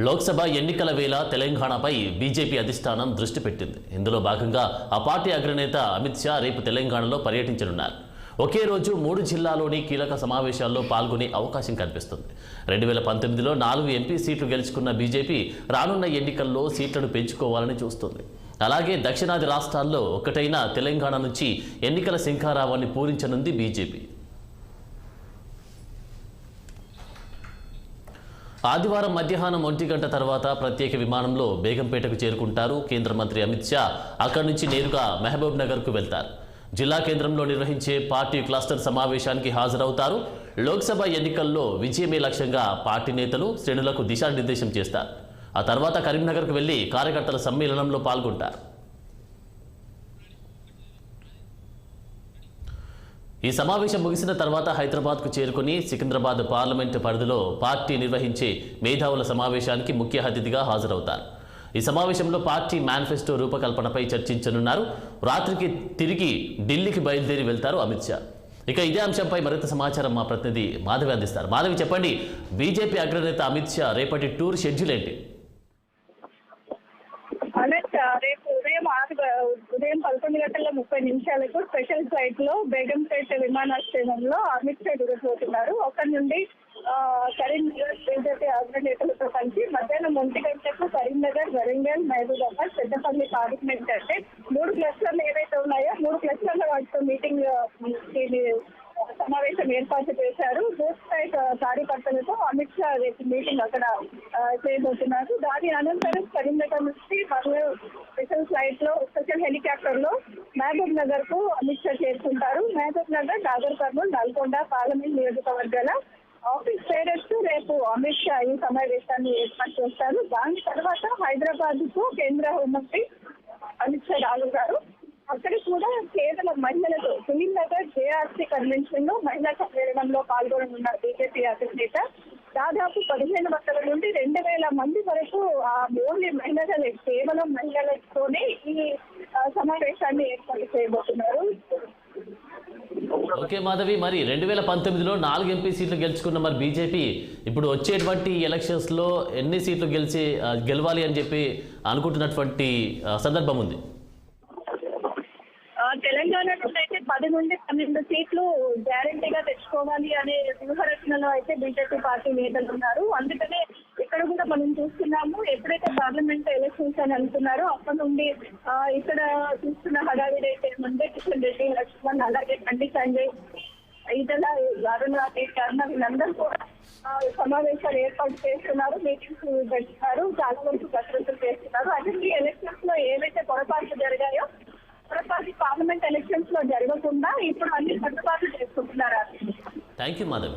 లోక్సభ ఎన్నికల వేళ తెలంగాణపై బీజేపీ అధిష్టానం దృష్టి పెట్టింది. ఇందులో భాగంగా ఆ పార్టీ అగ్రనేత అమిత్ షా రేపు తెలంగాణలో పర్యటించనున్నారు. ఒకే రోజు 3 జిల్లాల్లోని కీలక సమావేశాల్లో పాల్గొనే అవకాశం కనిపిస్తుంది. 2019లో 4 ఎంపీ సీట్లు గెలుచుకున్న బీజేపీ రానున్న ఎన్నికల్లో సీట్లను పెంచుకోవాలని చూస్తుంది. అలాగే దక్షిణాది రాష్ట్రాల్లో ఒకటైన తెలంగాణ నుంచి ఎన్నికల శంఖారావాన్ని పూరించనుంది బీజేపీ. ఆదివారం మధ్యాహ్నం 1 గంట తర్వాత ప్రత్యేక విమానంలో బేగంపేటకు చేరుకుంటారు కేంద్ర మంత్రి అమిత్ షా. అక్కడి నుంచి నేరుగా మహబూబ్ నగర్కు వెళ్తారు. జిల్లా కేంద్రంలో నిర్వహించే పార్టీ క్లస్టర్ సమావేశానికి హాజరవుతారు. లోక్సభ ఎన్నికల్లో విజయమే లక్ష్యంగా పార్టీ నేతలు శ్రేణులకు దిశానిర్దేశం చేస్తారు. ఆ తర్వాత కరీంనగర్కు వెళ్లి కార్యకర్తల సమ్మేళనంలో పాల్గొంటారు. ఈ సమావేశం ముగిసిన తర్వాత హైదరాబాద్కు చేరుకుని సికింద్రాబాద్ పార్లమెంటు పరిధిలో పార్టీ నిర్వహించే మేధావుల సమావేశానికి ముఖ్య అతిథిగా హాజరవుతారు. ఈ సమావేశంలో పార్టీ మేనిఫెస్టో రూపకల్పనపై చర్చించనున్నారు. రాత్రికి తిరిగి ఢిల్లీకి బయలుదేరి వెళ్తారు అమిత్ షా. ఇక ఇదే అంశంపై మరింత సమాచారం మా ప్రతినిధి మాధవి అందిస్తారు. మాధవి, చెప్పండి, బీజేపీ అగ్రనేత అమిత్ షా రేపటి టూర్ షెడ్యూల్ ఏంటి? రేపు ఉదయం 11:30 స్పెషల్ ఫ్లైట్ లో బేగంపేట విమానాశ్రయంలో అమిత్ షా దిగబోతున్నారు. అక్కడి నుండి కరీంనగర్ బీజేపీ అగ్రనేతలతో కలిసి మధ్యాహ్నం 1 గంటలకు కరీంనగర్, వరంగల్, మహబూబాబాద్, పెద్దపల్లి పార్లమెంట్ అంటే 3 క్లస్టర్లు ఏవైతే ఉన్నాయో 3 క్లస్టర్ల వాటితో మీటింగ్ సమావేశం ఏర్పాటు చేశారు. బూత్ స్థాయి కార్యకర్తలతో అమిత్ షా మీటింగ్ అక్కడ చేయబోతున్నారు. దాని అనంతరం కరీంనగర్ నుంచి మరియు స్పెషల్ ఫ్లైట్ లో స్పెషల్ హెలికాప్టర్ లో మహబూబ్ నగర్ కు అమిత్ షా చేరుకుంటారు. మహబూబ్ నగర్, నాగర్ కర్నూల్, నల్గొండ పార్లమెంట్ నియోజకవర్గాల ఆఫీస్ పేరెంట్స్ రేపు అమిత్ షా ఈ సమావేశాన్ని ఏర్పాటు చేస్తారు. దాని తర్వాత హైదరాబాద్ కు కేంద్ర హోంమంత్రి అమిత్ షా రానున్నారు. అక్కడ కూడా కేవలం మహిళలతో ఫిలింనగర్ జేఆర్సీ కన్వెన్షన్ లో మహిళా సమ్మేళనంలో పాల్గొననున్న బీజేపీ అధినేత దాదాపు 1500 నుండి 2000 మంది వరకు ఓన్లీ మహిళలే, కేవలం మహిళలతోనే ఈ సమావేశాన్ని ఏర్పాటు చేయబోతున్నారు. ఓకే మాధవి, మరి 2019లో 4 ఎంపీ సీట్లు గెలుచుకున్న మరి బీజేపీ ఇప్పుడు వచ్చేటువంటి ఎలక్షన్స్ లో ఎన్ని సీట్లు గెలవాలి అని చెప్పి అనుకుంటున్నటువంటి సందర్భం ఉంది? తెలంగాణ నుండి అయితే 10 నుండి 12 సీట్లు గ్యారంటీగా తెచ్చుకోవాలి అనే వ్యూహరచనలో అయితే బీజేపీ పార్టీ నేతలు ఉన్నారు. అందుకనే ఇక్కడ కూడా మనం చూస్తున్నాము, ఎప్పుడైతే పార్లమెంట్ ఎలక్షన్స్ అని అనుకున్నారో అప్పటి నుండి ఇక్కడ చూస్తున్న హడావిడి అయితే ఏముంది, కిషన్ రెడ్డి, లక్ష్మణ్, అలాగే బండి సంజయ్, ఈటల, అరుణ్ కర్ణ వీళ్ళందరూ కూడా సమావేశాలు ఏర్పాటు చేస్తున్నారు, మీటింగ్స్ పెడుతున్నారు, చాలా వరకు కసరత్తులు చేస్తున్నారు. అదే ఈ ఎలక్షన్స్ లో ఏవైతే పొరపాట్లు జరిగాయో పార్లమెంట్ ఎలక్షన్స్ లో జరగకుండా ఇప్పుడు అన్ని సర్దుబాట్లు చేసుకుంటున్నారు. Thank you Madhav.